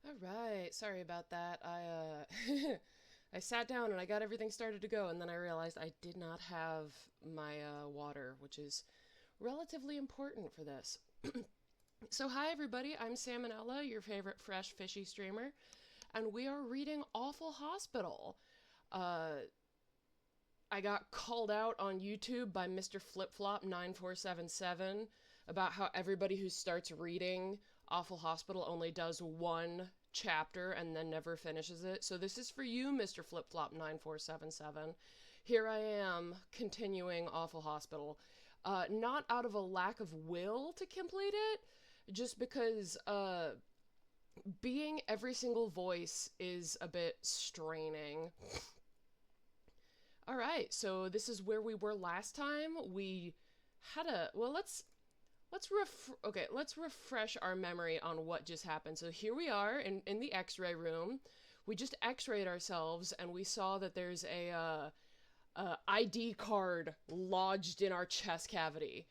All right. Sorry about that. I sat down and I got everything started to go, and then I realized I did not have my water, which is relatively important for this. So, hi everybody. I'm Salmonella, your favorite fresh fishy streamer, and we are reading Awful Hospital. Uh, I got called out on YouTube by Mr. Flip Flop 9477 about how everybody who starts reading Awful Hospital only does one chapter and then never finishes it. So this is for you, Mr. Flip Flop 9477. Here I am continuing Awful Hospital. Not out of a lack of will to complete it, just because being every single voice is a bit straining. All right, so this is where we were last time. We had a let's refresh our memory on what just happened. So here we are in the X-ray room. We just X-rayed ourselves, and we saw that there's a ID card lodged in our chest cavity,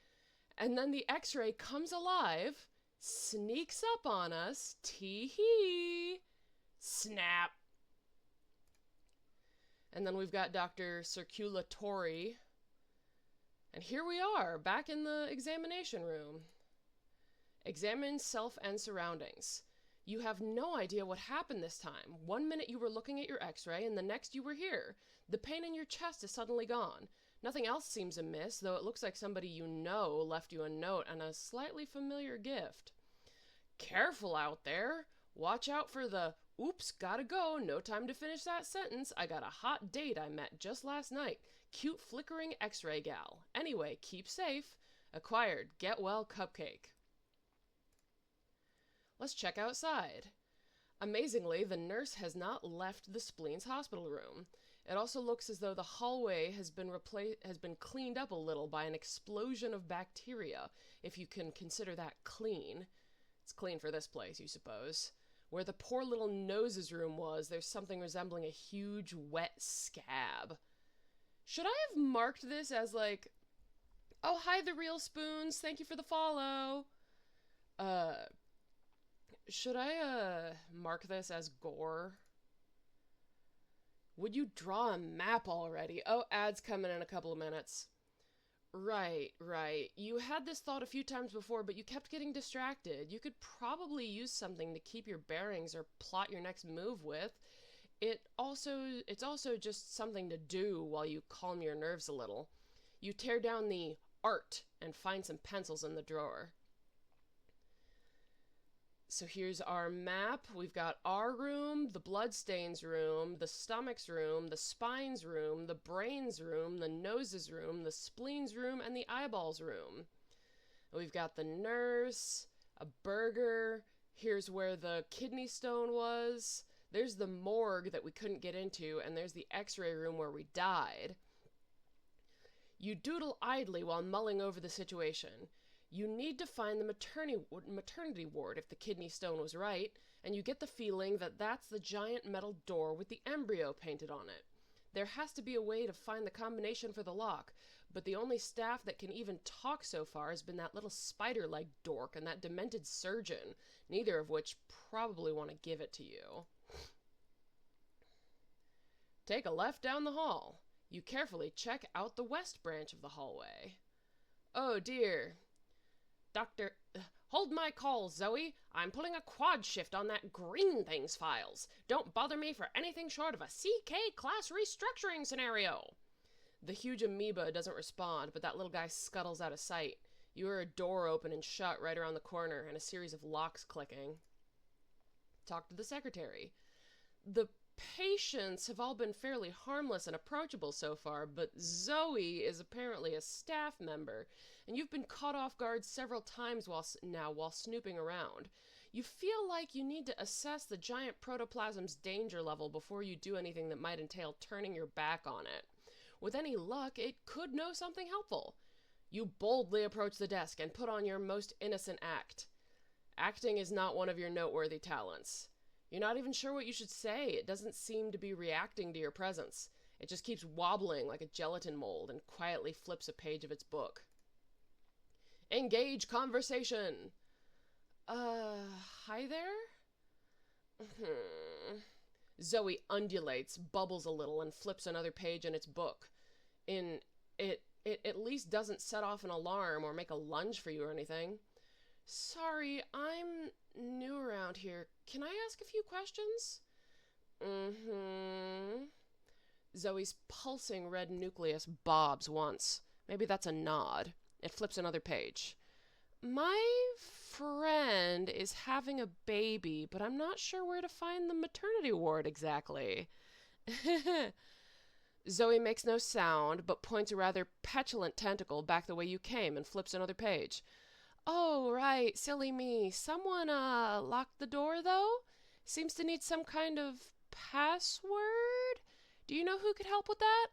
and then the X-ray comes alive, sneaks up on us. Tee hee, snap. And then we've got Dr. Circulatory. And here we are, back in the examination room. Examine self and surroundings. You have no idea what happened this time. 1 minute you were looking at your x-ray, and the next you were here. The pain in your chest is suddenly gone. Nothing else seems amiss, though it looks like somebody you know left you a note and a slightly familiar gift. Careful out there. Watch out for the oops, gotta go, no time to finish that sentence. I got a hot date I met just last night. Cute flickering x-ray gal. Anyway, keep safe. Acquired. Get well cupcake. Let's check outside. Amazingly, the nurse has not left the spleen's hospital room. It also looks as though the hallway has been cleaned up a little by an explosion of bacteria, if you can consider that clean. It's clean for this place, you suppose. Where the poor little nose's room was, there's something resembling a huge wet scab. Should I have marked this as like, oh, hi, the real spoons, thank you for the follow? Should I, mark this as gore? Would you draw a map already? Oh, ads coming in a couple of minutes. Right. You had this thought a few times before, but you kept getting distracted. You could probably use something to keep your bearings or plot your next move with. It's also just something to do while you calm your nerves a little. You tear down the art and find some pencils in the drawer. So here's our map. We've got our room, the bloodstains room, the stomach's room, the spine's room, the brain's room, the nose's room, the spleen's room, and the eyeballs room. We've got the nurse, a burger. Here's where the kidney stone was. There's the morgue that we couldn't get into, and there's the x-ray room where we died. You doodle idly while mulling over the situation. You need to find the maternity ward if the kidney stone was right, and you get the feeling that that's the giant metal door with the embryo painted on it. There has to be a way to find the combination for the lock, but the only staff that can even talk so far has been that little spider-leg dork and that demented surgeon, neither of which probably want to give it to you. Take a left down the hall. You carefully check out the west branch of the hallway. Oh dear. Hold my call, Zoe. I'm pulling a quad shift on that green thing's files. Don't bother me for anything short of a CK class restructuring scenario. The huge amoeba doesn't respond, but that little guy scuttles out of sight. You hear a door open and shut right around the corner and a series of locks clicking. Talk to the secretary. The patients have all been fairly harmless and approachable so far, but Zoe is apparently a staff member, and you've been caught off guard several times while snooping around. You feel like you need to assess the giant protoplasm's danger level before you do anything that might entail turning your back on it. With any luck, it could know something helpful. You boldly approach the desk and put on your most innocent act. Acting is not one of your noteworthy talents. You're not even sure what you should say. It doesn't seem to be reacting to your presence. It just keeps wobbling like a gelatin mold and quietly flips a page of its book. Engage conversation. Hi there? Hmm. Zoe undulates, bubbles a little, and flips another page in its book. It at least doesn't set off an alarm or make a lunge for you or anything. Sorry, I'm new around here. Can I ask a few questions? Mm-hmm. Zoe's pulsing red nucleus bobs once. Maybe that's a nod. It flips another page. My friend is having a baby, but I'm not sure where to find the maternity ward exactly. Zoe makes no sound, but points a rather petulant tentacle back the way you came and flips another page. Oh, right, silly me. Someone, locked the door, though? Seems to need some kind of password? Do you know who could help with that?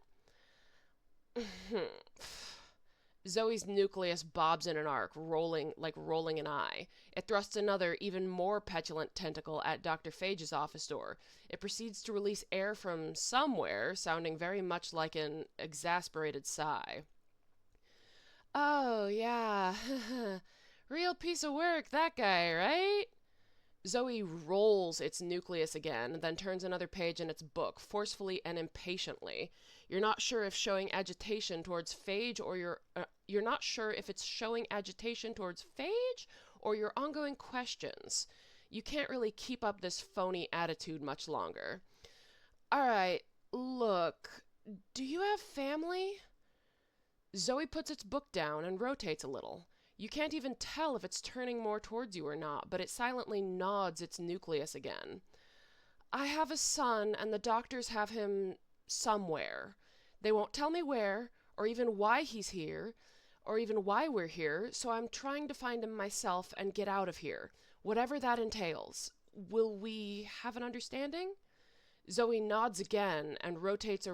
Zoe's nucleus bobs in an arc, rolling an eye. It thrusts another, even more petulant tentacle at Dr. Phage's office door. It proceeds to release air from somewhere, sounding very much like an exasperated sigh. Oh, yeah. Real piece of work, that guy, right? Zoe rolls its nucleus again, then turns another page in its book, forcefully and impatiently. You're not sure if showing agitation towards Phage or you're not sure if it's showing agitation towards Phage or your ongoing questions. You can't really keep up this phony attitude much longer. All right, look, do you have family? Zoe puts its book down and rotates a little. You can't even tell if it's turning more towards you or not, but it silently nods its nucleus again. I have a son, and the doctors have him somewhere. They won't tell me where, or even why he's here, or even why we're here, so I'm trying to find him myself and get out of here, whatever that entails. Will we have an understanding? Zoe nods again and rotates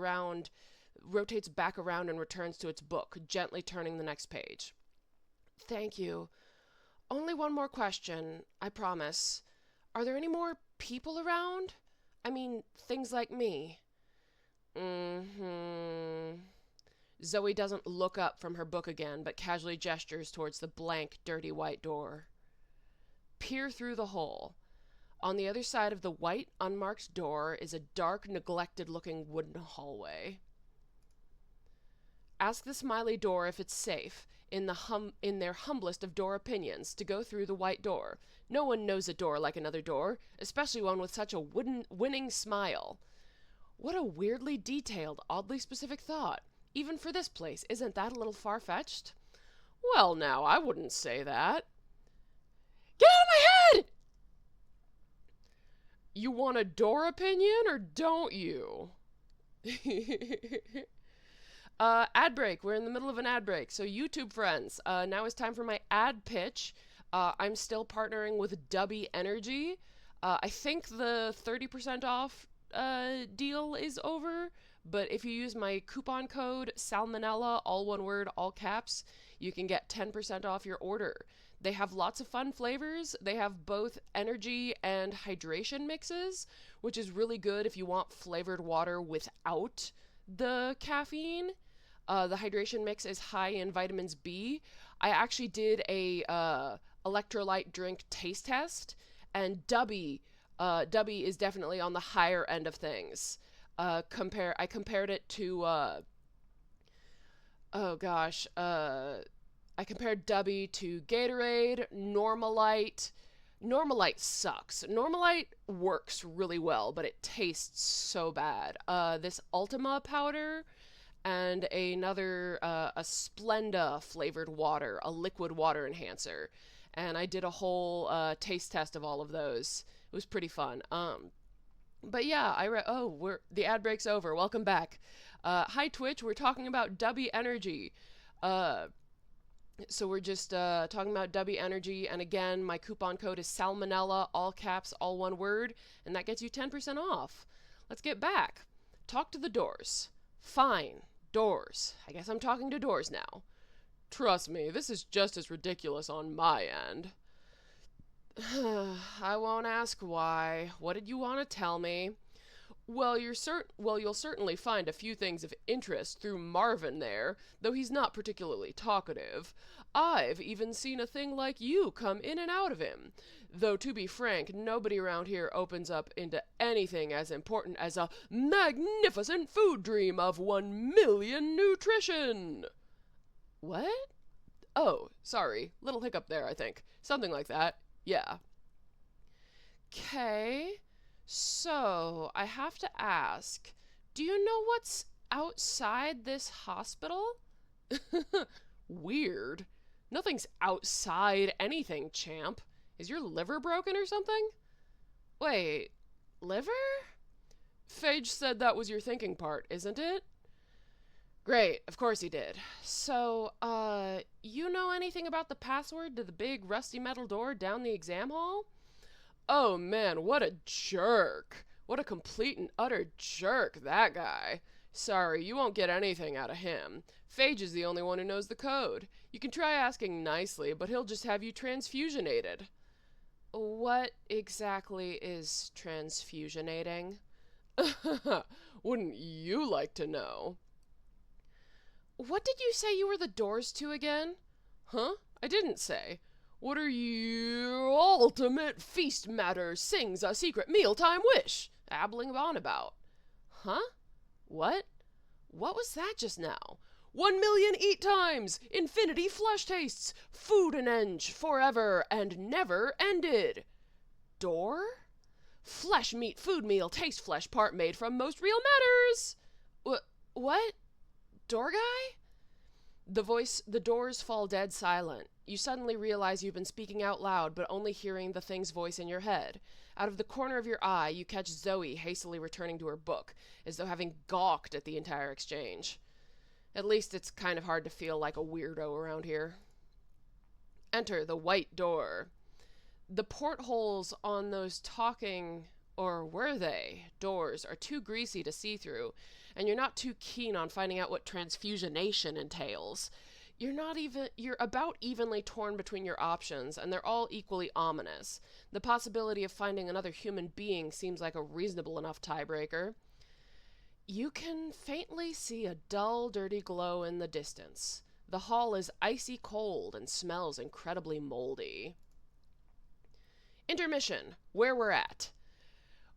back around and returns to its book, gently turning the next page. Thank you. Only one more question, I promise. Are there any more people around? I mean, things like me. Mm-hmm. Zoe doesn't look up from her book again, but casually gestures towards the blank, dirty white door. Peer through the hole. On the other side of the white, unmarked door is a dark, neglected-looking wooden hallway. Ask the smiley door if it's safe, in their humblest of door opinions, to go through the white door. No one knows a door like another door, especially one with such a winning smile. What a weirdly detailed, oddly specific thought. Even for this place, isn't that a little far-fetched? Well, now, I wouldn't say that. Get out of my head! You want a door opinion, or don't you? Ad break. We're in the middle of an ad break. So YouTube friends, now is time for my ad pitch. I'm still partnering with Dubby Energy. I think the 30% off deal is over, but if you use my coupon code Salmonella, all one word, all caps, you can get 10% off your order. They have lots of fun flavors. They have both energy and hydration mixes, which is really good if you want flavored water without the caffeine. The hydration mix is high in vitamins B. I actually did a electrolyte drink taste test, and Dubby is definitely on the higher end of things. I compared it to I compared Dubby to Gatorade, Normalite. Normalite sucks. Normalite works really well, but it tastes so bad. This Ultima powder and another a Splenda flavored water, a liquid water enhancer. And I did a whole taste test of all of those. It was pretty fun. But yeah, the ad break's over. Welcome back. Hi Twitch, we're talking about Dubby Energy. So we're just talking about Dubby Energy, and again, my coupon code is Salmonella, all caps, all one word, and that gets you 10% off. Let's get back. Talk to the doors. Fine. Doors. I guess I'm talking to doors now. Trust me, this is just as ridiculous on my end. I won't ask why. What did you want to tell me? Well, you'll certainly find a few things of interest through Marvin there, though he's not particularly talkative. I've even seen a thing like you come in and out of him. Though, to be frank, nobody around here opens up into anything as important as a magnificent food dream of 1 million nutrition. What? Oh, sorry. Little hiccup there, I think. Something like that. Yeah. Okay. So, I have to ask, do you know what's outside this hospital? Weird. Nothing's outside anything, champ. Is your liver broken or something? Wait, liver? Phage said that was your thinking part, isn't it? Great, of course he did. So, you know anything about the password to the big rusty metal door down the exam hall? Oh man, what a jerk. What a complete and utter jerk, that guy. Sorry, you won't get anything out of him. Phage is the only one who knows the code. You can try asking nicely, but he'll just have you transfusionated. What exactly is transfusionating? Wouldn't you like to know? What did you say you were the doors to again? Huh? I didn't say. What are you ultimate feast matter sings a secret mealtime wish? Abbling on about. Huh? What? What was that just now? 1 million eat times, infinity flesh tastes, food and eng, forever and never ended. Door? Flesh meat food meal taste flesh part made from most real matters. What? Door guy? The doors fall dead silent. You suddenly realize you've been speaking out loud, but only hearing the thing's voice in your head. Out of the corner of your eye, you catch Zoe hastily returning to her book, as though having gawked at the entire exchange. At least it's kind of hard to feel like a weirdo around here. Enter the white door. The portholes on those talking, or were they, doors are too greasy to see through, and you're not too keen on finding out what transfusionation entails. You're about evenly torn between your options, and they're all equally ominous. The possibility of finding another human being seems like a reasonable enough tiebreaker. You can faintly see a dull, dirty glow in the distance. The hall is icy cold and smells incredibly moldy. Intermission. Where we're at.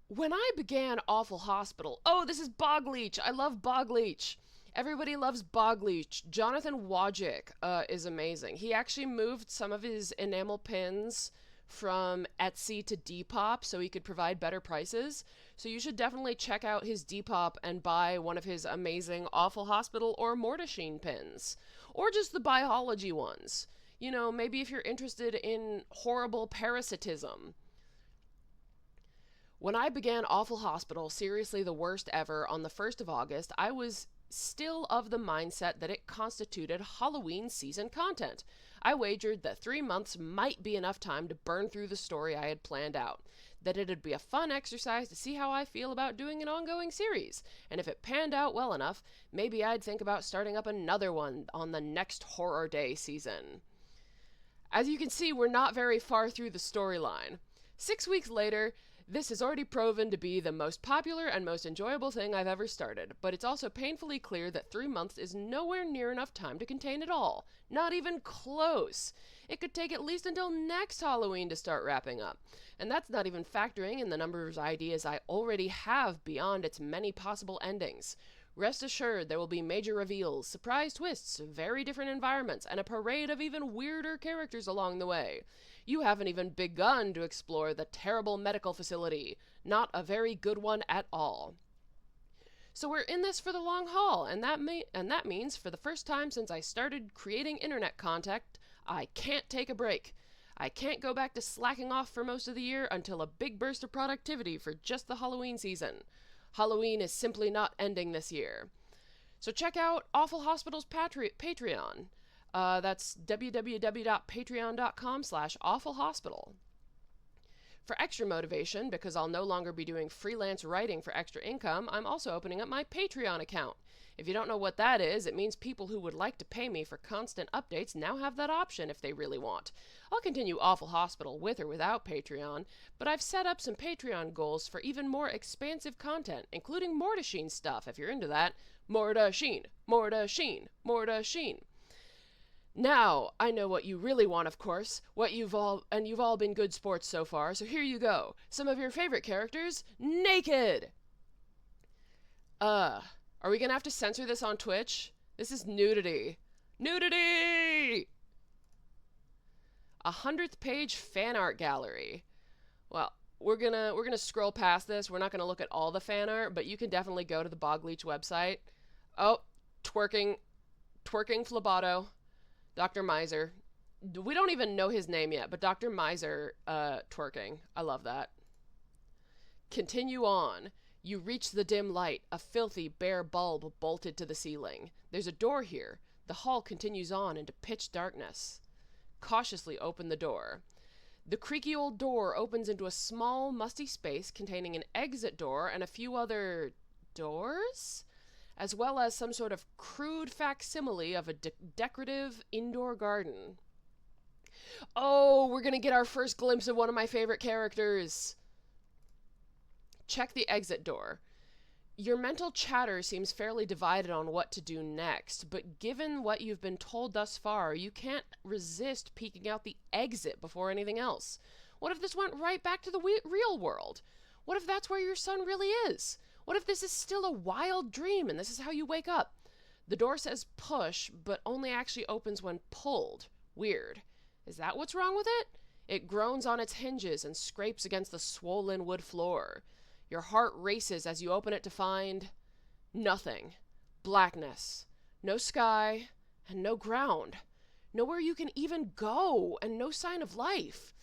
When I began Awful Hospital... Oh, this is Bogleach! I love Bogleach! Everybody loves Bogleach. Jonathan Wojcik is amazing. He actually moved some of his enamel pins from Etsy to Depop so he could provide better prices. So you should definitely check out his Depop and buy one of his amazing Awful Hospital or Mortishine pins. Or just the biology ones. You know, maybe if you're interested in horrible parasitism. When I began Awful Hospital, seriously the worst ever, on the 1st of August, I was still of the mindset that it constituted Halloween season content. I wagered that 3 months might be enough time to burn through the story I had planned out, that it'd be a fun exercise to see how I feel about doing an ongoing series, and if it panned out well enough, maybe I'd think about starting up another one on the next Horror Day season. As you can see, we're not very far through the storyline. 6 weeks later, this has already proven to be the most popular and most enjoyable thing I've ever started, but it's also painfully clear that 3 months is nowhere near enough time to contain it all. Not even close. It could take at least until next Halloween to start wrapping up. And that's not even factoring in the number of ideas I already have beyond its many possible endings. Rest assured there will be major reveals, surprise twists, very different environments, and a parade of even weirder characters along the way. You haven't even begun to explore the terrible medical facility. Not a very good one at all. So we're in this for the long haul, and that means for the first time since I started creating internet content, I can't take a break. I can't go back to slacking off for most of the year until a big burst of productivity for just the Halloween season. Halloween is simply not ending this year. So check out Awful Hospital's Patreon. That's www.patreon.com/awfulhospital. For extra motivation, because I'll no longer be doing freelance writing for extra income, I'm also opening up my Patreon account. If you don't know what that is, it means people who would like to pay me for constant updates now have that option if they really want. I'll continue Awful Hospital with or without Patreon, but I've set up some Patreon goals for even more expansive content, including Mortishine stuff, if you're into that. Mortishine, Mortishine, Mortishine. Now, I know what you really want, of course. You've all been good sports so far, so here you go. Some of your favorite characters naked. Are we gonna have to censor this on Twitch? This is nudity. Nudity! 100th page fan art gallery. Well, we're gonna scroll past this. We're not gonna look at all the fan art, but you can definitely go to the Bogleach website. Oh, twerking Phleboto, Dr. Miser. We don't even know his name yet, but Dr. Miser twerking. I love that. Continue on. You reach the dim light, a filthy, bare bulb bolted to the ceiling. There's a door here. The hall continues on into pitch darkness. Cautiously open the door. The creaky old door opens into a small, musty space containing an exit door and a few other doors, as well as some sort of crude facsimile of a decorative indoor garden. Oh, we're gonna get our first glimpse of one of my favorite characters. Check the exit door. Your mental chatter seems fairly divided on what to do next, but given what you've been told thus far, you can't resist peeking out the exit before anything else. What if this went right back to the real world? What if that's where your son really is? What if this is still a wild dream and this is how you wake up? The door says push, but only actually opens when pulled. Weird. Is that what's wrong with it? It groans on its hinges and scrapes against the swollen wood floor. Your heart races as you open it to find nothing. Blackness. No sky and no ground. Nowhere you can even go and no sign of life.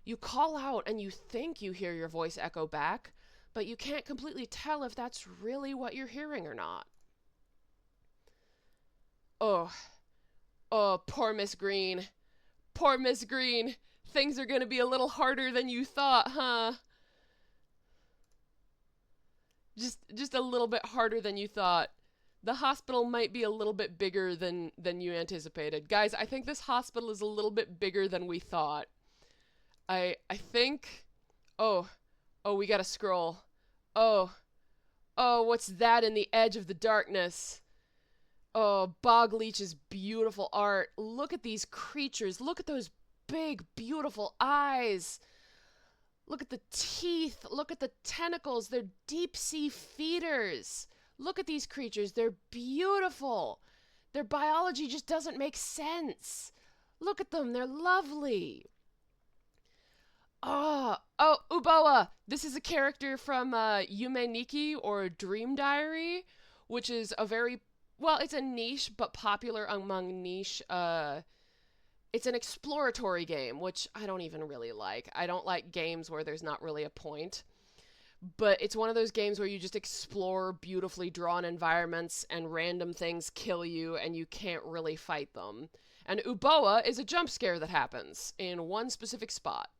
You call out and you think you hear your voice echo back, but you can't completely tell if that's really what you're hearing or not. Oh, poor Miss Green. Poor Miss Green. Things are gonna be a little harder than you thought, huh? Just a little bit harder than you thought. The hospital might be a little bit bigger than you anticipated. Guys, I think this hospital is a little bit bigger than we thought. I think... Oh, we gotta scroll. Oh, what's that in the edge of the darkness? Oh, Bogleach's beautiful art. Look at these creatures. Look at those big, beautiful eyes. Look at the teeth. Look at the tentacles. They're deep-sea feeders. Look at these creatures. They're beautiful. Their biology just doesn't make sense. Look at them. They're lovely. Oh, Uboa. This is a character from Yume Nikki or Dream Diary, which is a very, well, it's a niche but popular among niche it's an exploratory game, which I don't even really like. I don't like games where there's not really a point. But it's one of those games where you just explore beautifully drawn environments and random things kill you and you can't really fight them. And Uboa is a jump scare that happens in one specific spot.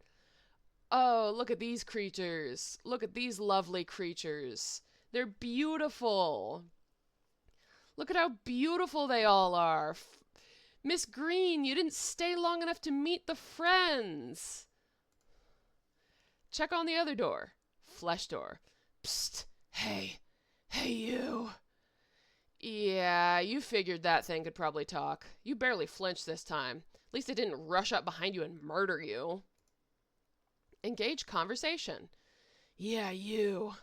Oh, look at these creatures. Look at these lovely creatures. They're beautiful. Look at how beautiful they all are. Miss Green, you didn't stay long enough to meet the friends. Check on the other door. Flesh door. Psst. Hey you. Yeah, you figured that thing could probably talk. You barely flinched this time. At least it didn't rush up behind you and murder you. Engage conversation. Yeah, you.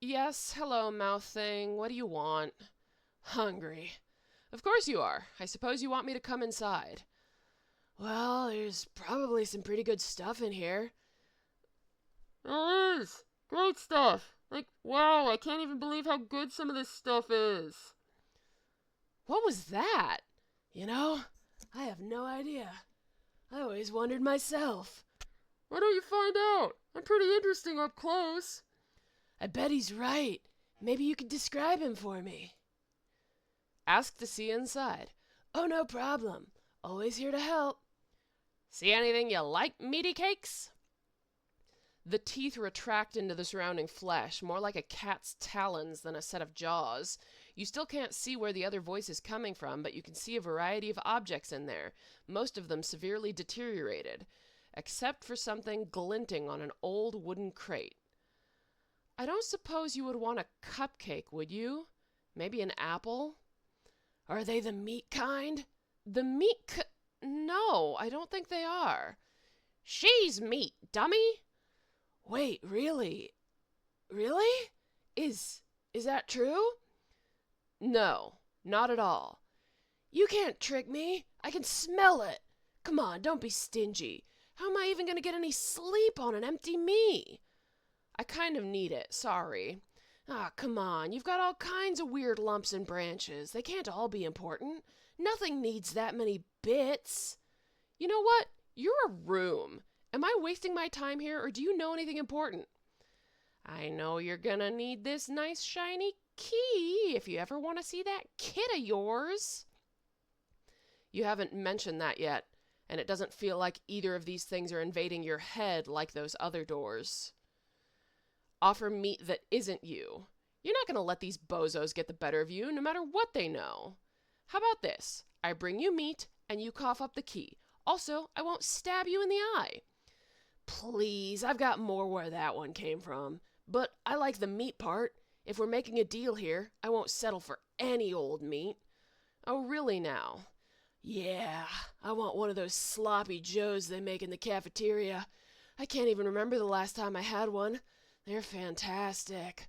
Yes, hello, mouth thing. What do you want? Hungry. Of course you are. I suppose you want me to come inside. Well, there's probably some pretty good stuff in here. There is. Great stuff. Like, wow, I can't even believe how good some of this stuff is. What was that? You know, I have no idea. I always wondered myself. Why don't you find out? I'm pretty interesting up close. I bet he's right. Maybe you could describe him for me. Ask to see inside. Oh, no problem. Always here to help. See anything you like, meaty cakes? The teeth retract into the surrounding flesh, more like a cat's talons than a set of jaws. You still can't see where the other voice is coming from, but you can see a variety of objects in there, most of them severely deteriorated, except for something glinting on an old wooden crate. I don't suppose you would want a cupcake, would you? Maybe an apple? Are they the meat kind? The meat No, I don't think they are. She's meat, dummy! Wait, really? Really? Is that true? No, not at all. You can't trick me. I can smell it. Come on, don't be stingy. How am I even going to get any sleep on an empty me? I kind of need it, sorry. Ah, come on, you've got all kinds of weird lumps and branches. They can't all be important. Nothing needs that many bits. You know what? You're a room. Am I wasting my time here, or do you know anything important? I know you're gonna need this nice shiny key if you ever want to see that kid of yours. You haven't mentioned that yet, and it doesn't feel like either of these things are invading your head like those other doors. Offer meat that isn't you. You're not going to let these bozos get the better of you, no matter what they know. How about this? I bring you meat, and you cough up the key. Also, I won't stab you in the eye. Please, I've got more where that one came from. But I like the meat part. If we're making a deal here, I won't settle for any old meat. Oh, really now? Yeah, I want one of those sloppy joes they make in the cafeteria. I can't even remember the last time I had one. They're fantastic.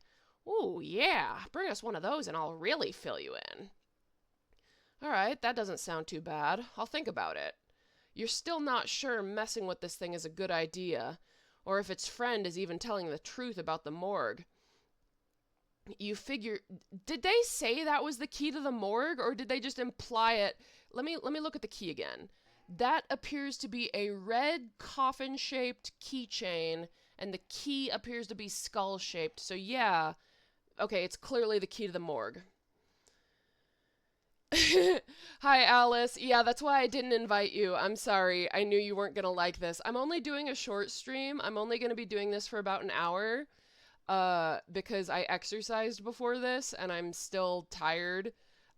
Ooh, yeah, bring us one of those and I'll really fill you in. All right, that doesn't sound too bad. I'll think about it. You're still not sure messing with this thing is a good idea, or if its friend is even telling the truth about the morgue. You figure, did they say that was the key to the morgue, or did they just imply it? Let me look at the key again. That appears to be a red coffin-shaped keychain, and the key appears to be skull-shaped. So yeah, okay, it's clearly the key to the morgue. Hi, Alice. Yeah, that's why I didn't invite you. I'm sorry. I knew you weren't going to like this. I'm only doing a short stream. I'm only going to be doing this for about an hour because I exercised before this and I'm still tired.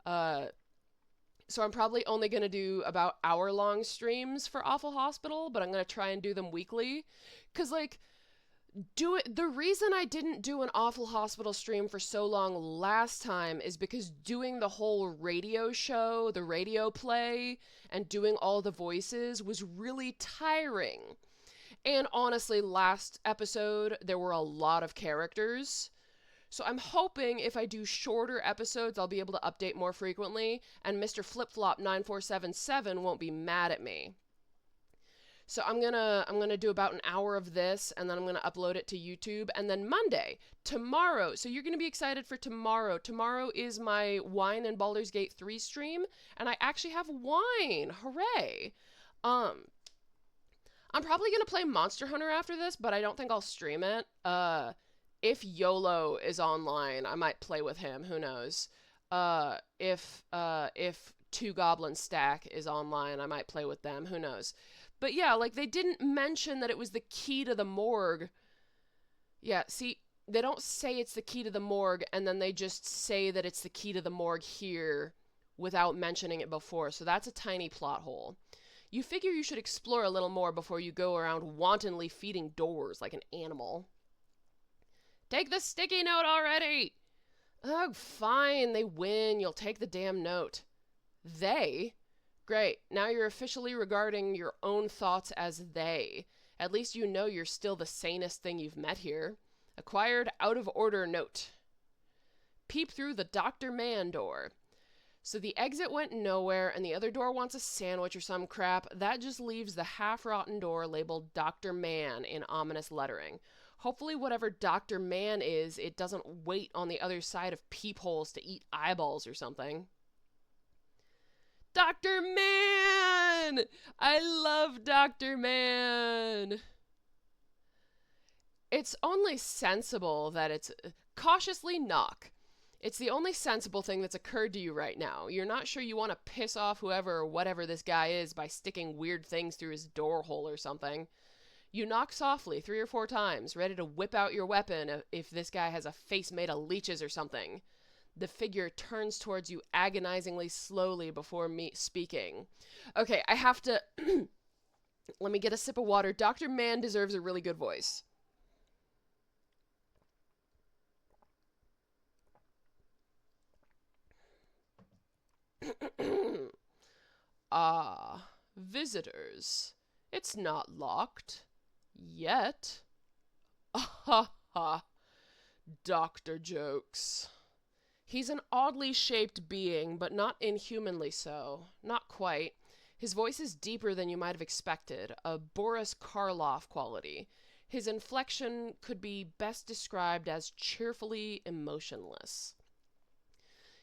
So I'm probably only going to do about hour-long streams for Awful Hospital, but I'm going to try and do them weekly. Because, like, the reason I didn't do an Awful Hospital stream for so long last time is because doing the whole radio show, the radio play, and doing all the voices was really tiring. And honestly, last episode, there were a lot of characters. So I'm hoping if I do shorter episodes, I'll be able to update more frequently, and Mr. Flip-Flop 9477 won't be mad at me. So I'm gonna do about an hour of this, and then I'm gonna upload it to YouTube, and then Monday, tomorrow. So you're gonna be excited for tomorrow. Tomorrow is my wine and Baldur's Gate 3 stream, and I actually have wine. Hooray! I'm probably gonna play Monster Hunter after this, but I don't think I'll stream it. If YOLO is online, I might play with him. Who knows? If Two Goblin Stack is online, I might play with them. Who knows? But yeah, like, they didn't mention that it was the key to the morgue. Yeah, see, they don't say it's the key to the morgue, and then they just say that it's the key to the morgue here without mentioning it before. So that's a tiny plot hole. You figure you should explore a little more before you go around wantonly feeding doors like an animal. Take the sticky note already! Oh, fine, they win. You'll take the damn note. They? Great, now you're officially regarding your own thoughts as they. At least you know you're still the sanest thing you've met here. Acquired out-of-order note. Peep through the Dr. Man door. So the exit went nowhere, and the other door wants a sandwich or some crap. That just leaves the half-rotten door labeled Dr. Man in ominous lettering. Hopefully whatever Dr. Man is, it doesn't wait on the other side of peepholes to eat eyeballs or something. Dr. Man! I love Dr. Man! It's only sensible that it's cautiously knock. It's the only sensible thing that's occurred to you right now. You're not sure you want to piss off whoever or whatever this guy is by sticking weird things through his door hole or something. You knock softly 3 or 4 times, ready to whip out your weapon if this guy has a face made of leeches or something. The figure turns towards you agonizingly slowly before me speaking. Okay, I have to... Let me get a sip of water. Dr. Man deserves a really good voice. Ah, Visitors. It's not locked. Yet. Ha ha. Doctor jokes. He's an oddly shaped being, but not inhumanly so. Not quite. His voice is deeper than you might have expected, a Boris Karloff quality. His inflection could be best described as cheerfully emotionless.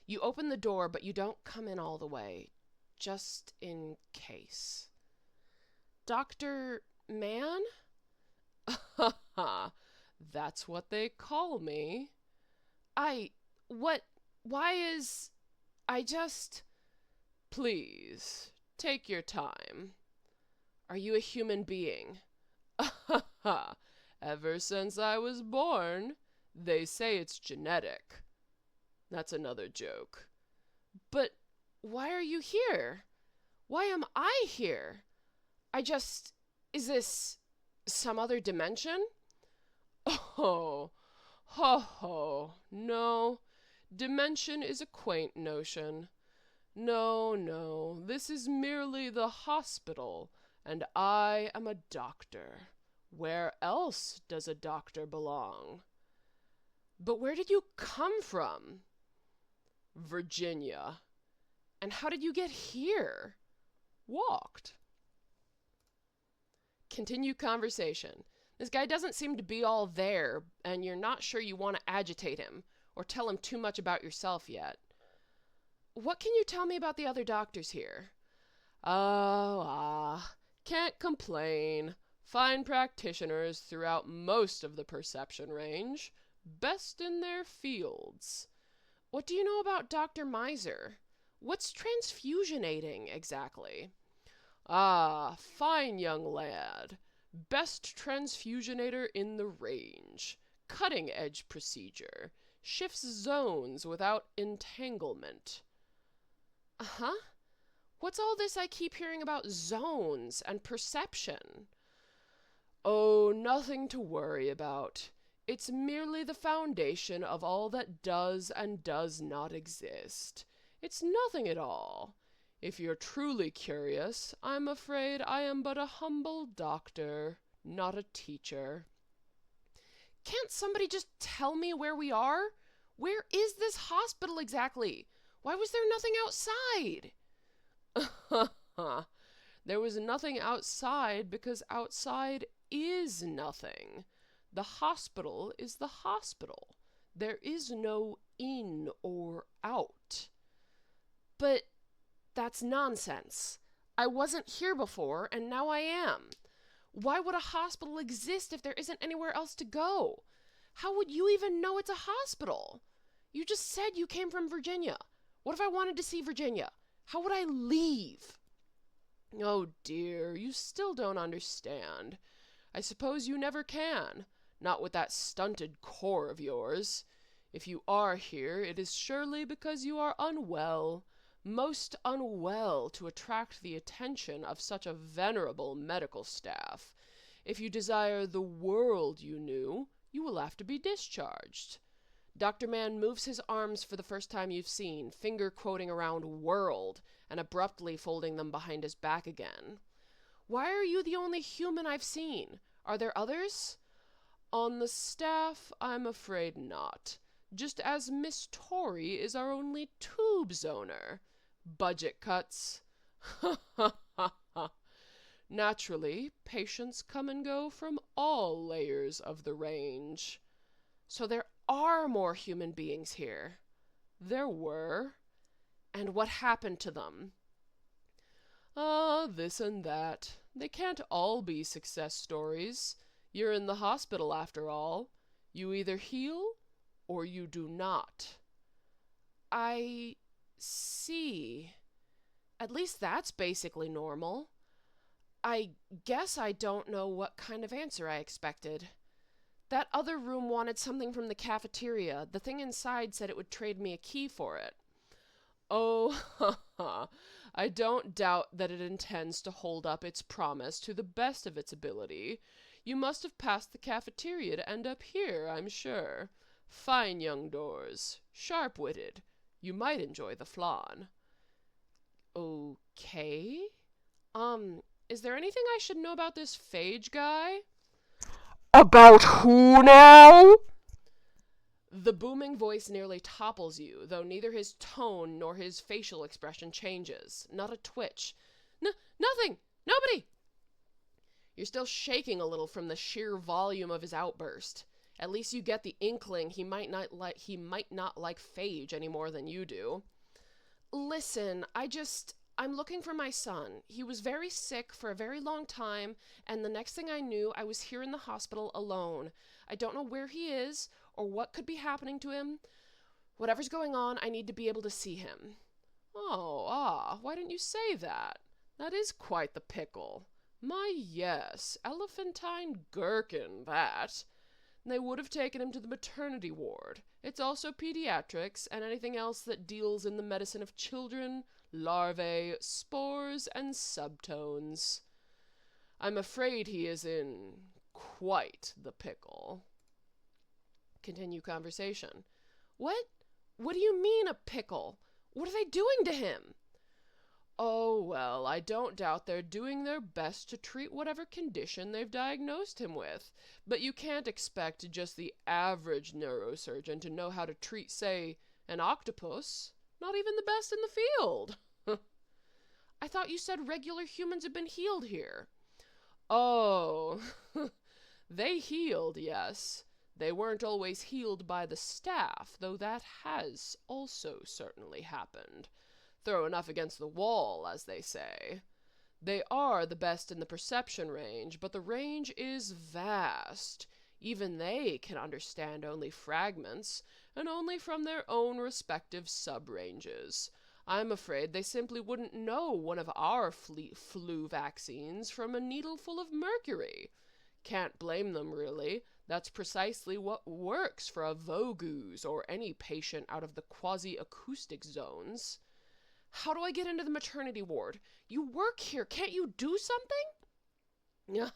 You open the door, but you don't come in all the way, just in case. Dr. Mann? Ha ha, that's what they call me. Why is... Please, take your time. Are you a human being? Ha ha, ever since I was born. They say it's genetic. That's another joke. But why are you here? Why am I here? Is this some other dimension? Oh, ho ho, no. Dimension is a quaint notion. No, this is merely the hospital, and I am a doctor. Where else does a doctor belong? But where did you come from? Virginia. And how did you get here? Walked. Continue conversation. This guy doesn't seem to be all there, and you're not sure you want to agitate him or tell him too much about yourself yet. What can you tell me about the other doctors here? Can't complain. Fine practitioners throughout most of the perception range. Best in their fields. What do you know about Dr. Miser? What's transfusionating exactly? Fine young lad. Best transfusionator in the range. Cutting-edge procedure. Shifts zones without entanglement. Uh-huh. What's all this I keep hearing about zones and perception? Oh, nothing to worry about. It's merely the foundation of all that does and does not exist. It's nothing at all. If you're truly curious, I'm afraid I am but a humble doctor, not a teacher. Can't somebody just tell me where we are? Where is this hospital exactly? Why was there nothing outside? There was nothing outside because outside is nothing. The hospital is the hospital. There is no in or out. But that's nonsense. I wasn't here before, and now I am. Why would a hospital exist if there isn't anywhere else to go? How would you even know it's a hospital? You just said you came from Virginia. What if I wanted to see Virginia? How would I leave? Oh dear, you still don't understand. I suppose you never can. Not with that stunted core of yours. If you are here, it is surely because you are unwell. Most unwell to attract the attention of such a venerable medical staff. If you desire the world you knew, you will have to be discharged. Dr. Mann moves his arms for the first time you've seen, finger quoting around world, and abruptly folding them behind his back again. Why are you the only human I've seen? Are there others? On the staff, I'm afraid not. Just as Miss Torrey is our only tube zoner. Budget cuts. Ha ha ha ha. Naturally, patients come and go from all layers of the range. So there are more human beings here. There were. And what happened to them? This and that. They can't all be success stories. You're in the hospital after all. You either heal or you do not. I see. At least that's basically normal. I guess I don't know what kind of answer I expected. That other room wanted something from the cafeteria. The thing inside said it would trade me a key for it. Oh, ha ha. I don't doubt that it intends to hold up its promise to the best of its ability. You must have passed the cafeteria to end up here, I'm sure. Fine young doors. Sharp-witted. You might enjoy the flan. Okay. Is there anything I should know about this phage guy? About who now? The booming voice nearly topples you, though neither his tone nor his facial expression changes. Not a twitch. Nothing! Nobody! You're still shaking a little from the sheer volume of his outburst. At least you get the inkling he might not like phage any more than you do. Listen, I'm looking for my son. He was very sick for a very long time, and the next thing I knew, I was here in the hospital alone. I don't know where he is, or what could be happening to him. Whatever's going on, I need to be able to see him. Why didn't you say that? That is quite the pickle. My, yes, elephantine gherkin, that. They would have taken him to the maternity ward. It's also pediatrics and anything else that deals in the medicine of children, larvae, spores, and subtones. I'm afraid he is in quite the pickle. Continue conversation. What? What do you mean a pickle? What are they doing to him? Oh, well, I don't doubt they're doing their best to treat whatever condition they've diagnosed him with. But you can't expect just the average neurosurgeon to know how to treat, say, an octopus. Not even the best in the field. I thought you said regular humans had been healed here. Oh, they healed, yes. They weren't always healed by the staff, though that has also certainly happened. Throw enough against the wall, as they say. They are the best in the perception range, but the range is vast. Even they can understand only fragments, and only from their own respective sub-ranges. I'm afraid they simply wouldn't know one of our flu vaccines from a needle full of mercury. Can't blame them, really. That's precisely what works for a Vogoose or any patient out of the quasi-acoustic zones. How do I get into the maternity ward? You work here. Can't you do something?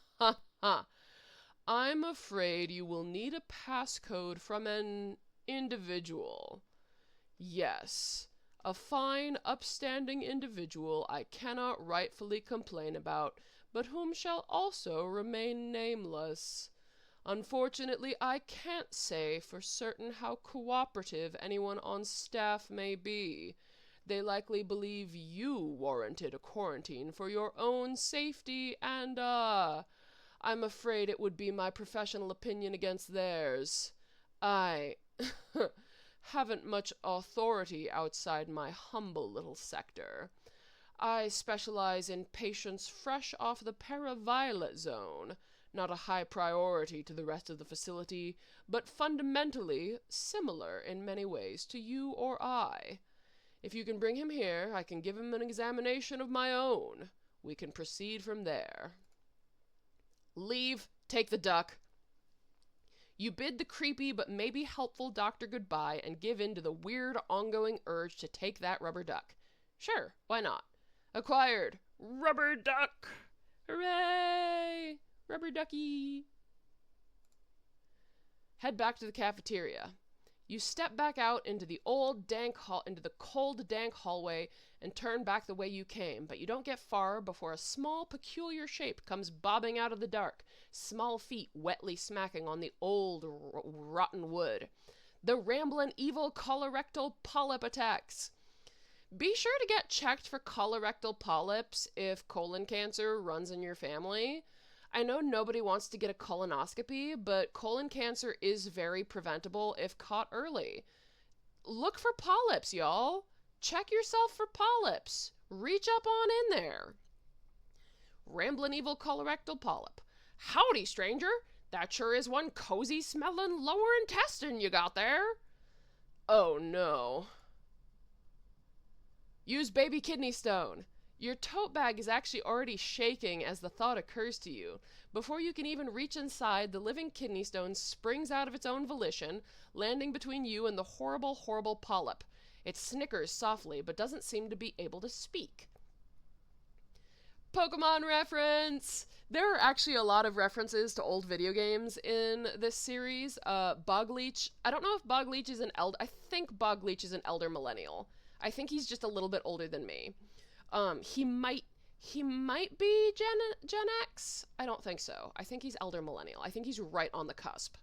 I'm afraid you will need a passcode from an individual. Yes, a fine, upstanding individual I cannot rightfully complain about, but whom shall also remain nameless. Unfortunately, I can't say for certain how cooperative anyone on staff may be. They likely believe you warranted a quarantine for your own safety, and, I'm afraid it would be my professional opinion against theirs. I haven't much authority outside my humble little sector. I specialize in patients fresh off the paraviolet zone, not a high priority to the rest of the facility, but fundamentally similar in many ways to you or I. If you can bring him here, I can give him an examination of my own. We can proceed from there. Leave. Take the duck. You bid the creepy but maybe helpful doctor goodbye and give in to the weird ongoing urge to take that rubber duck. Sure, why not? Acquired. Rubber duck. Hooray! Rubber ducky. Head back to the cafeteria. You step back out into the cold, dank hallway and turn back the way you came, but you don't get far before a small, peculiar shape comes bobbing out of the dark, small feet wetly smacking on the old, rotten wood. The ramblin' evil colorectal polyp attacks. Be sure to get checked for colorectal polyps if colon cancer runs in your family. I know nobody wants to get a colonoscopy, but colon cancer is very preventable if caught early. Look for polyps, y'all. Check yourself for polyps. Reach up on in there. Ramblin' evil colorectal polyp. Howdy, stranger. That sure is one cozy smelling lower intestine you got there. Oh no. Use baby kidney stone. Your tote bag is actually already shaking as the thought occurs to you. Before you can even reach inside, the living kidney stone springs out of its own volition, landing between you and the horrible, horrible polyp. It snickers softly, but doesn't seem to be able to speak. Pokemon reference! There are actually a lot of references to old video games in this series. Bogleech, I don't know if Bogleech is I think Bogleech is an elder millennial. I think he's just a little bit older than me. He might He might be Gen X. I don't think so. I think he's elder millennial. I think he's right on the cusp.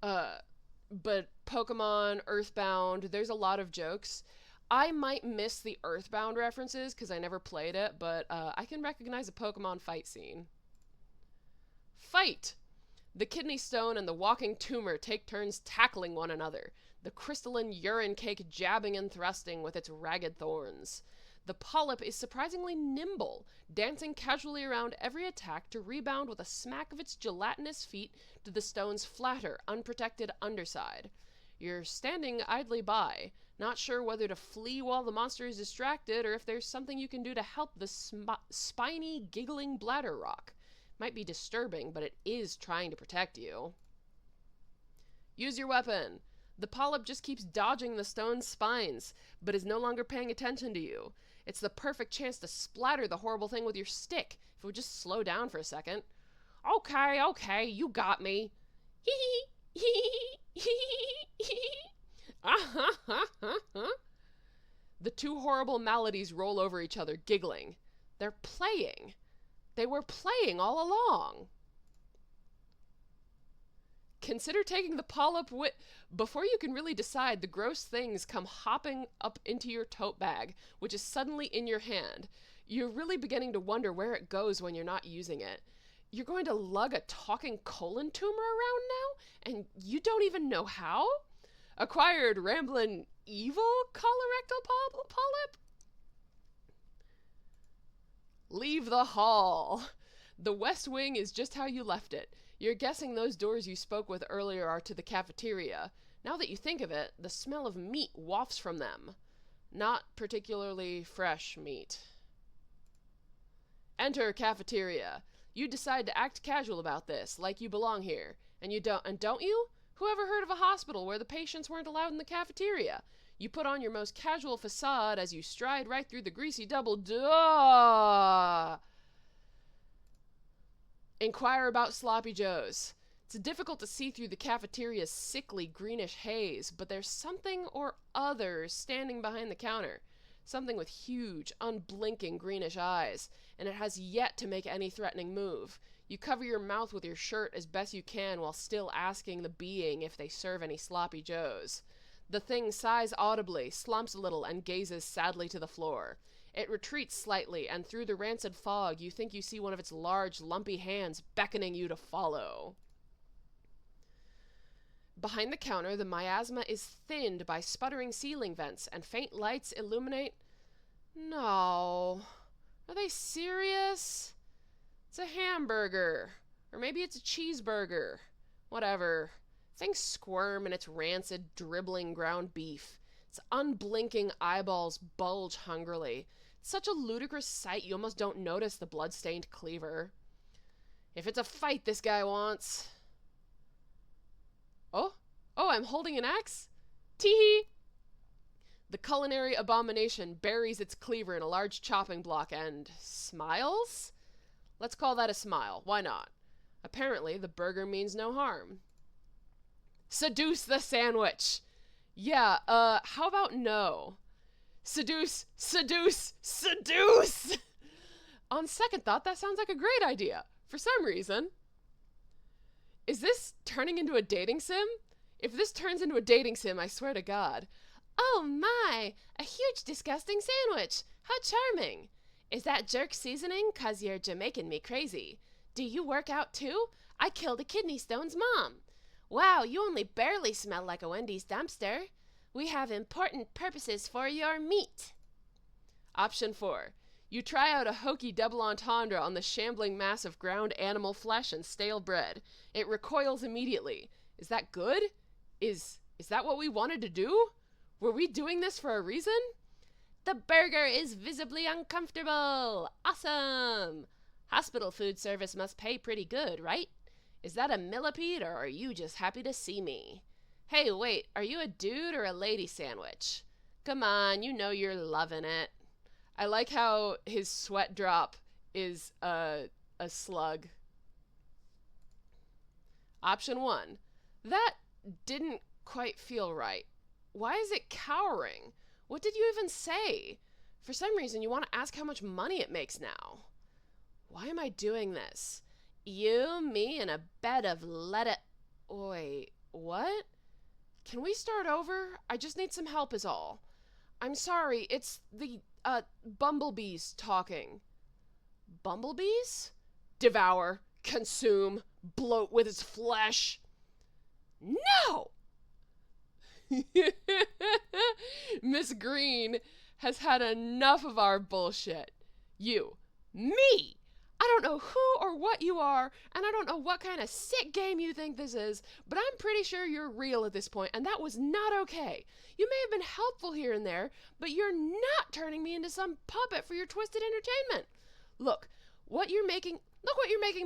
But Pokemon, Earthbound, there's a lot of jokes. I might miss the Earthbound references because I never played it, but I can recognize a Pokemon fight scene. Fight! The kidney stone and the walking tumor take turns tackling one another, the crystalline urine cake jabbing and thrusting with its ragged thorns. The polyp is surprisingly nimble, dancing casually around every attack to rebound with a smack of its gelatinous feet to the stone's flatter, unprotected underside. You're standing idly by, not sure whether to flee while the monster is distracted or if there's something you can do to help the spiny, giggling bladder rock. Might be disturbing, but it is trying to protect you. Use your weapon. The polyp just keeps dodging the stone's spines, but is no longer paying attention to you. It's the perfect chance to splatter the horrible thing with your stick, if it would just slow down for a second. Okay, you got me. Hee hee hee. The two horrible maladies roll over each other, giggling. They're playing. They were playing all along. Consider taking the polyp with... Before you can really decide, the gross things come hopping up into your tote bag, which is suddenly in your hand. You're really beginning to wonder where it goes when you're not using it. You're going to lug a talking colon tumor around now, and you don't even know how? Acquired ramblin' evil colorectal polyp? Leave the hall. The west wing is just how you left it. You're guessing those doors you spoke with earlier are to the cafeteria. Now that you think of it, the smell of meat wafts from them. Not particularly fresh meat. Enter cafeteria. You decide to act casual about this, like you belong here. And don't you? Who ever heard of a hospital where the patients weren't allowed in the cafeteria? You put on your most casual facade as you stride right through the greasy double door. Inquire about Sloppy Joe's. It's difficult to see through the cafeteria's sickly greenish haze, but there's something or other standing behind the counter. Something with huge, unblinking greenish eyes, and it has yet to make any threatening move. You cover your mouth with your shirt as best you can while still asking the being if they serve any Sloppy Joes. The thing sighs audibly, slumps a little, and gazes sadly to the floor. It retreats slightly, and through the rancid fog you think you see one of its large, lumpy hands beckoning you to follow. Behind the counter, the miasma is thinned by sputtering ceiling vents, and faint lights illuminate... No. Are they serious? It's a hamburger. Or maybe it's a cheeseburger. Whatever. Things squirm in its rancid, dribbling ground beef. Its unblinking eyeballs bulge hungrily. It's such a ludicrous sight you almost don't notice the blood-stained cleaver. If it's a fight this guy wants... Oh, I'm holding an axe? Tee-hee! The culinary abomination buries its cleaver in a large chopping block and... smiles? Let's call that a smile. Why not? Apparently, the burger means no harm. Seduce the sandwich! Yeah, how about no? Seduce! On second thought, that sounds like a great idea. For some reason. Is this turning into a dating sim? If this turns into a dating sim, I swear to God. Oh my! A huge disgusting sandwich! How charming! Is that jerk seasoning? 'Cause you're Jamaican me crazy. Do you work out too? I killed a kidney stone's mom. Wow, you only barely smell like a Wendy's dumpster. We have important purposes for your meat. Option 4. You try out a hokey double entendre on the shambling mass of ground animal flesh and stale bread. It recoils immediately. Is that good? Is that what we wanted to do? Were we doing this for a reason? The burger is visibly uncomfortable. Awesome. Hospital food service must pay pretty good, right? Is that a millipede, or are you just happy to see me? Hey, wait, are you a dude or a lady sandwich? Come on, you know you're loving it. I like how his sweat drop is a slug. Option 1. That didn't quite feel right. Why is it cowering? What did you even say? For some reason, you want to ask how much money it makes now. Why am I doing this? You, me, and a bed of lettuce. Wait, what? Can we start over? I just need some help is all. I'm sorry, it's the, bumblebees talking. Bumblebees? Devour, consume, bloat with its flesh. No! Miss Green has had enough of our bullshit. You. Me! I don't know who or what you are, and I don't know what kind of sick game you think this is, but I'm pretty sure you're real at this point, and that was not okay. You may have been helpful here and there, but you're not turning me into some puppet for your twisted entertainment. Look what you're making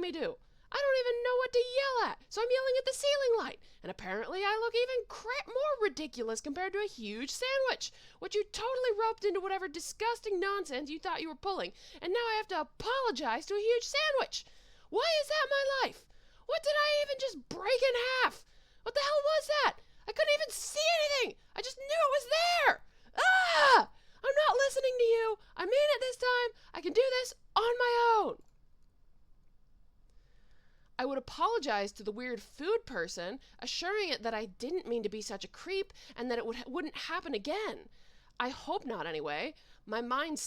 me do. I don't even know what to yell at, so I'm yelling at the ceiling light. And apparently I look even more ridiculous compared to a huge sandwich, which you totally roped into whatever disgusting nonsense you thought you were pulling, and now I have to apologize to a huge sandwich. Why is that my life? What did I even just break in half? What the hell was that? I couldn't even see anything. I just knew it was there. Ah! I'm not listening to you. I mean it this time. I can do this on my own. I would apologize to the weird food person, assuring it that I didn't mean to be such a creep and that it wouldn't happen again. I hope not, anyway. My mind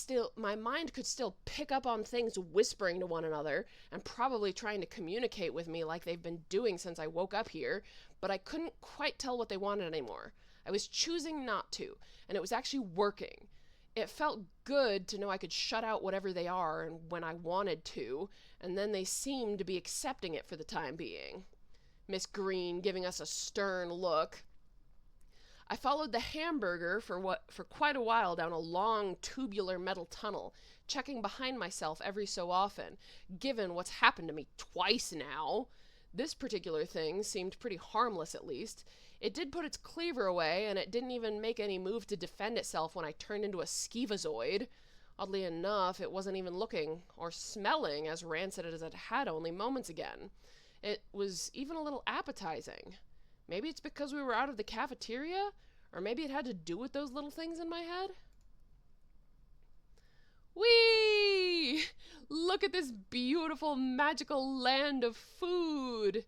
could still pick up on things whispering to one another and probably trying to communicate with me like they've been doing since I woke up here, but I couldn't quite tell what they wanted anymore. I was choosing not to, and it was actually working. It felt good to know I could shut out whatever they are and when I wanted to, and then they seemed to be accepting it for the time being. Miss Green giving us a stern look. I followed the hamburger for quite a while down a long tubular metal tunnel, checking behind myself every so often, given what's happened to me twice now. This particular thing seemed pretty harmless, at least. It did put its cleaver away, and it didn't even make any move to defend itself when I turned into a skeevazoid. Oddly enough, it wasn't even looking or smelling as rancid as it had only moments again. It was even a little appetizing. Maybe it's because we were out of the cafeteria, or maybe it had to do with those little things in my head. Whee! Look at this beautiful, magical land of food!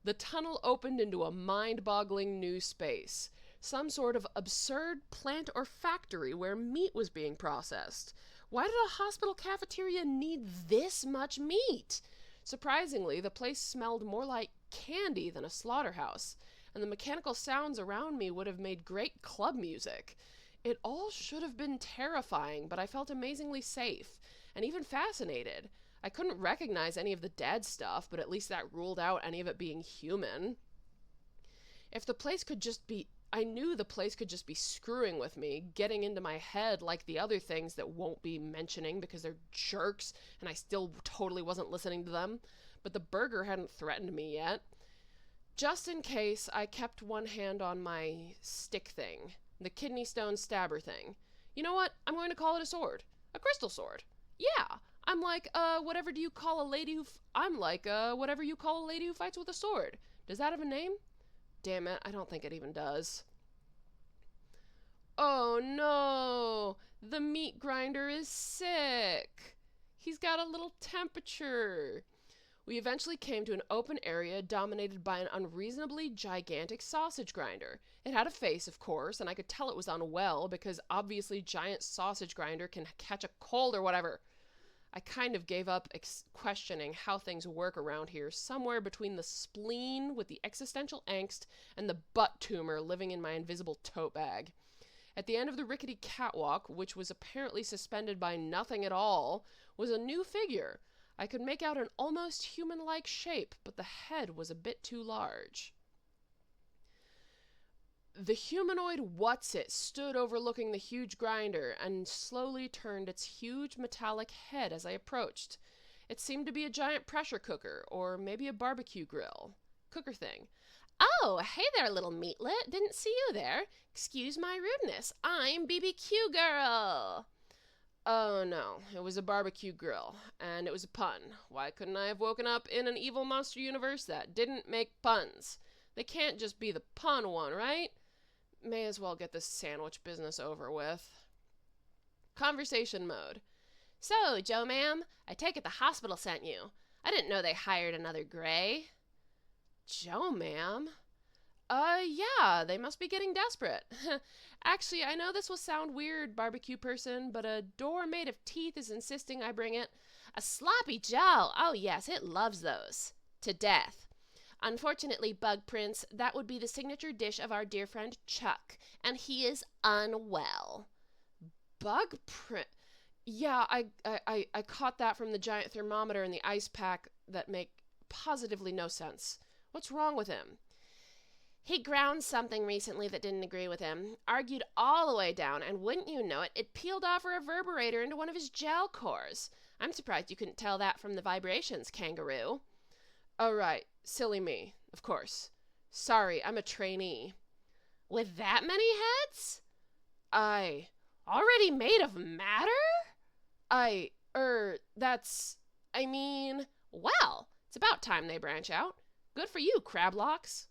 The tunnel opened into a mind-boggling new space. Some sort of absurd plant or factory where meat was being processed. Why did a hospital cafeteria need this much meat? Surprisingly, the place smelled more like candy than a slaughterhouse, and the mechanical sounds around me would have made great club music. It all should have been terrifying, but I felt amazingly safe, and even fascinated. I couldn't recognize any of the dead stuff, but at least that ruled out any of it being human. I knew the place could just be screwing with me, getting into my head like the other things that won't be mentioning because they're jerks, and I still totally wasn't listening to them. But the burger hadn't threatened me yet. Just in case, I kept one hand on my stick thing, the kidney stone stabber thing. You know what? I'm going to call it a sword. A crystal sword. Yeah. I'm like, whatever you call a lady who fights with a sword. Does that have a name? Damn it, I don't think it even does. Oh no! The meat grinder is sick! He's got a little temperature. We eventually came to an open area dominated by an unreasonably gigantic sausage grinder. It had a face, of course, and I could tell it was unwell because obviously giant sausage grinder can catch a cold or whatever. I kind of gave up questioning how things work around here, somewhere between the spleen with the existential angst and the butt tumor living in my invisible tote bag. At the end of the rickety catwalk, which was apparently suspended by nothing at all, was a new figure. I could make out an almost human-like shape, but the head was a bit too large. The humanoid What's-It stood overlooking the huge grinder and slowly turned its huge metallic head as I approached. It seemed to be a giant pressure cooker, or maybe a barbecue grill. Cooker thing. Oh, hey there, little meatlet. Didn't see you there. Excuse my rudeness. I'm BBQ Girl. Oh no, it was a barbecue grill, and it was a pun. Why couldn't I have woken up in an evil monster universe that didn't make puns? They can't just be the pun one, right? May as well get this sandwich business over with. Conversation mode. So, Joe ma'am, I take it the hospital sent you. I didn't know they hired another Gray. Joe ma'am? Yeah, they must be getting desperate. Actually, I know this will sound weird, barbecue person, but a door made of teeth is insisting I bring it. A sloppy Joe! Oh yes, it loves those. To death. Unfortunately, Bug Prince, that would be the signature dish of our dear friend Chuck, and he is unwell. Bug Prince? Yeah, I caught that from the giant thermometer and the ice pack that make positively no sense. What's wrong with him? He ground something recently that didn't agree with him, argued all the way down, and wouldn't you know it, it peeled off a reverberator into one of his gel cores. I'm surprised you couldn't tell that from the vibrations, kangaroo. Oh, right. Silly me. Of course. Sorry, I'm a trainee. With that many heads? Already made of matter? Well, it's about time they branch out. Good for you, Crablocks.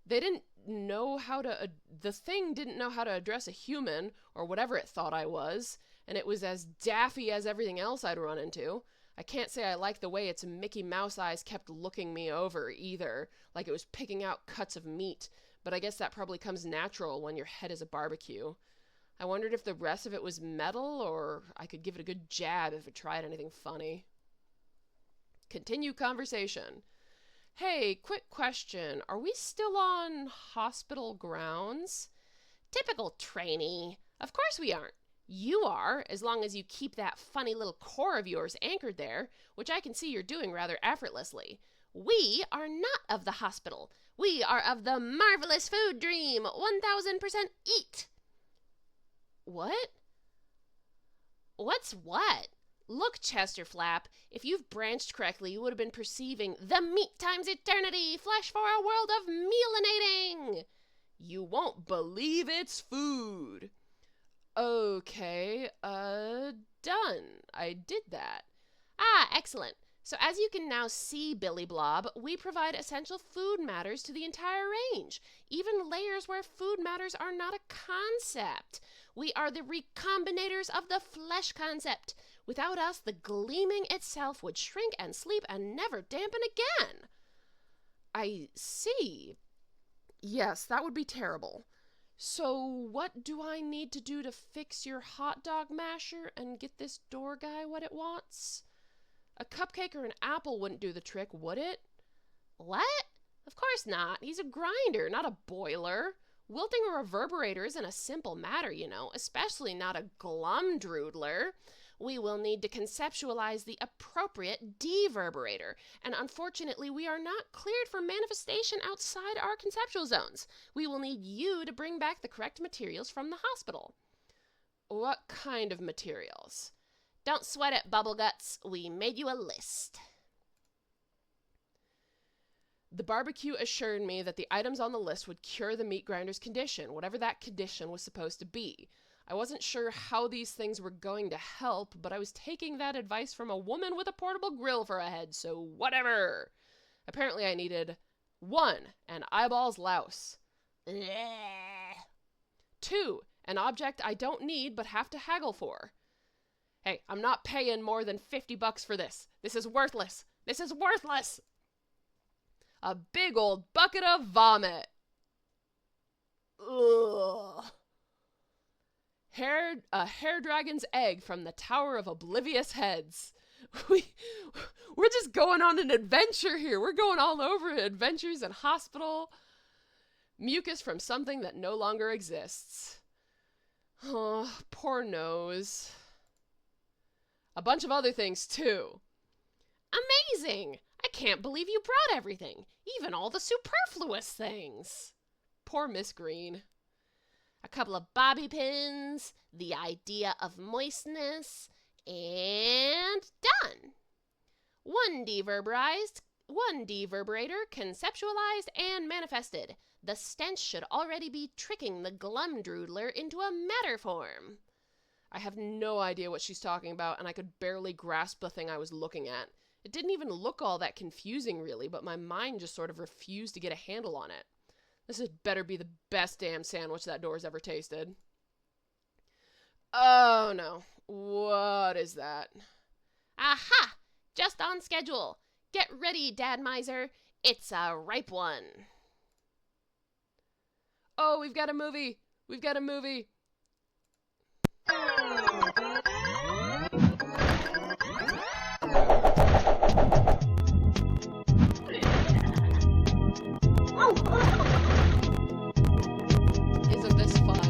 They didn't know how to, the thing didn't know how to address a human, or whatever it thought I was, and it was as daffy as everything else I'd run into. I can't say I liked the way its Mickey Mouse eyes kept looking me over, either, like it was picking out cuts of meat, but I guess that probably comes natural when your head is a barbecue. I wondered if the rest of it was metal, or I could give it a good jab if it tried anything funny. Continue conversation. Hey, quick question. Are we still on hospital grounds? Typical trainee. Of course we aren't. You are, as long as you keep that funny little core of yours anchored there, which I can see you're doing rather effortlessly. We are not of the hospital. We are of the marvelous food dream. 1000% eat. What? What's what? Look, Chester Flap, if you've branched correctly, you would have been perceiving the meat times eternity, flesh for a world of mealinating. You won't believe it's food. Okay, done. I did that. Ah, excellent. So as you can now see, Billy Blob, we provide essential food matters to the entire range, even layers where food matters are not a concept. We are the recombinators of the flesh concept. Without us, the gleaming itself would shrink and sleep and never dampen again. I see. Yes, that would be terrible. So what do I need to do to fix your hot dog masher and get this door guy what it wants? A cupcake or an apple wouldn't do the trick, would it? What? Of course not. He's a grinder, not a boiler. Wilting a reverberator isn't a simple matter, you know, especially not a glumdroodler. We will need to conceptualize the appropriate deverberator, and unfortunately we are not cleared for manifestation outside our conceptual zones. We will need you to bring back the correct materials from the hospital. What kind of materials? Don't sweat it, Bubbleguts. We made you a list. The barbecue assured me that the items on the list would cure the meat grinder's condition, whatever that condition was supposed to be. I wasn't sure how these things were going to help, but I was taking that advice from a woman with a portable grill for a head, so whatever. Apparently I needed 1, an eyeballs louse. 2, an object I don't need but have to haggle for. Hey, I'm not paying more than $50 for this. This is worthless. This is worthless. A big old bucket of vomit. Ugh. A hair dragon's egg from the Tower of Oblivious Heads. We're just going on an adventure here. We're going all over adventures and hospital. Mucus from something that no longer exists. Oh, poor nose. A bunch of other things, too. Amazing! I can't believe you brought everything, even all the superfluous things. Poor Miss Green. A couple of bobby pins, the idea of moistness, and done. One deverberator, conceptualized and manifested. The stench should already be tricking the glumdroodler into a matter form. I have no idea what she's talking about, and I could barely grasp the thing I was looking at. It didn't even look all that confusing, really, but my mind just sort of refused to get a handle on it. This had better be the best damn sandwich that door's ever tasted. Oh no. What is that? Aha! Just on schedule. Get ready, Dad Miser. It's a ripe one. Oh, we've got a movie. We've got a movie. Isn't this fun?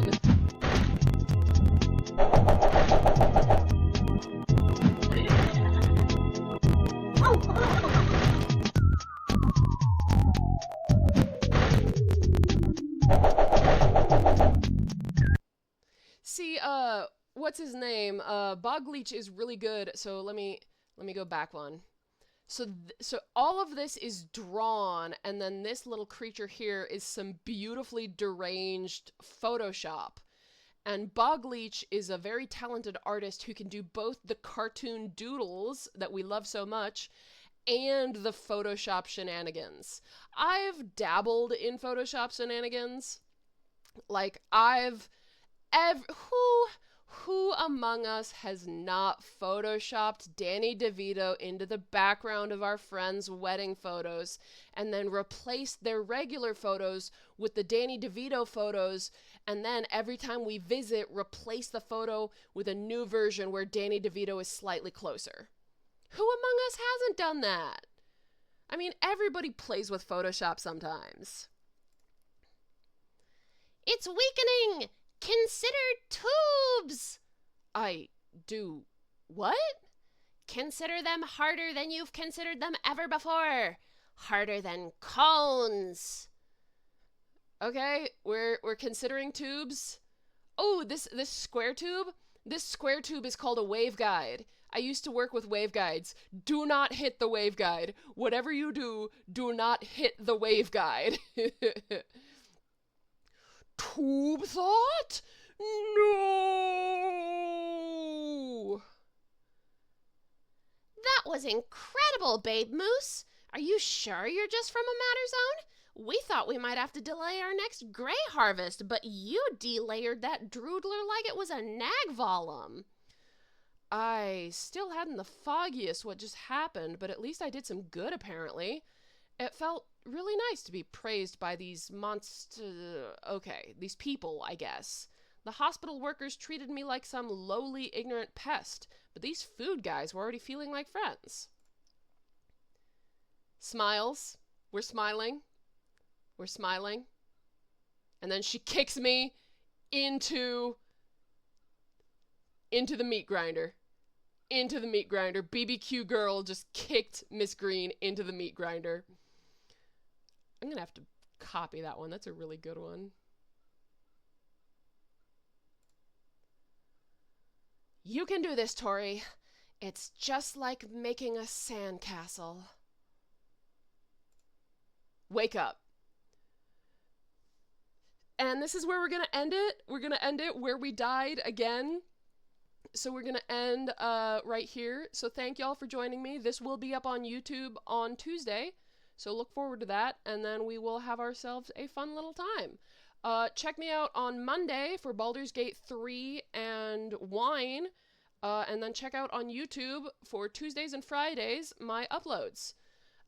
See, what's his name? Bogleach is really good. So let me go back one. So all of this is drawn, and then this little creature here is some beautifully deranged Photoshop. And Bogleach is a very talented artist who can do both the cartoon doodles that we love so much and the Photoshop shenanigans. I've dabbled in Photoshop shenanigans. Like who among us has not photoshopped Danny DeVito into the background of our friends' wedding photos and then replaced their regular photos with the Danny DeVito photos, and then every time we visit, replace the photo with a new version where Danny DeVito is slightly closer? Who among us hasn't done that? I mean, everybody plays with Photoshop sometimes. It's weakening! Consider tubes! I do what? Consider them harder than you've considered them ever before. Harder than cones. Okay, we're considering tubes. Oh, this square tube? This square tube is called a waveguide. I used to work with waveguides. Do not hit the waveguide. Whatever you do, do not hit the waveguide. Tube thought? No! That was incredible, Babe Moose. Are you sure you're just from a matter zone? We thought we might have to delay our next gray harvest, but you delayered that droodler like it was a nagvolum. I still hadn't the foggiest what just happened, but at least I did some good, apparently. It felt really nice to be praised by these these people, I guess. The hospital workers treated me like some lowly, ignorant pest, but these food guys were already feeling like friends. Smiles. We're smiling. We're smiling. And then she kicks me into the meat grinder. Into the meat grinder. BBQ girl just kicked Miss Green into the meat grinder. I'm going to have to copy that one. That's a really good one. You can do this, Tori. It's just like making a sandcastle. Wake up. And this is where we're going to end it. We're going to end it where we died again. So we're going to end right here. So thank y'all for joining me. This will be up on YouTube on Tuesday. So look forward to that, and then we will have ourselves a fun little time. Check me out on Monday for Baldur's Gate 3 and wine, and then check out on YouTube for Tuesdays and Fridays my uploads.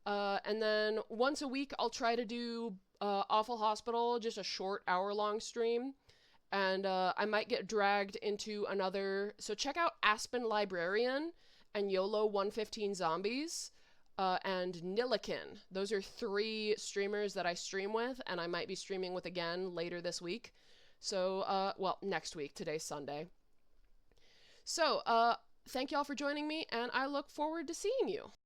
And then once a week I'll try to do Awful Hospital, just a short hour-long stream, and I might get dragged into another. So check out Aspen Librarian and YOLO 115 Zombies. And Nilikin. Those are 3 streamers that I stream with, and I might be streaming with again later this week. So, well, next week. Today's Sunday. So, thank y'all for joining me, and I look forward to seeing you.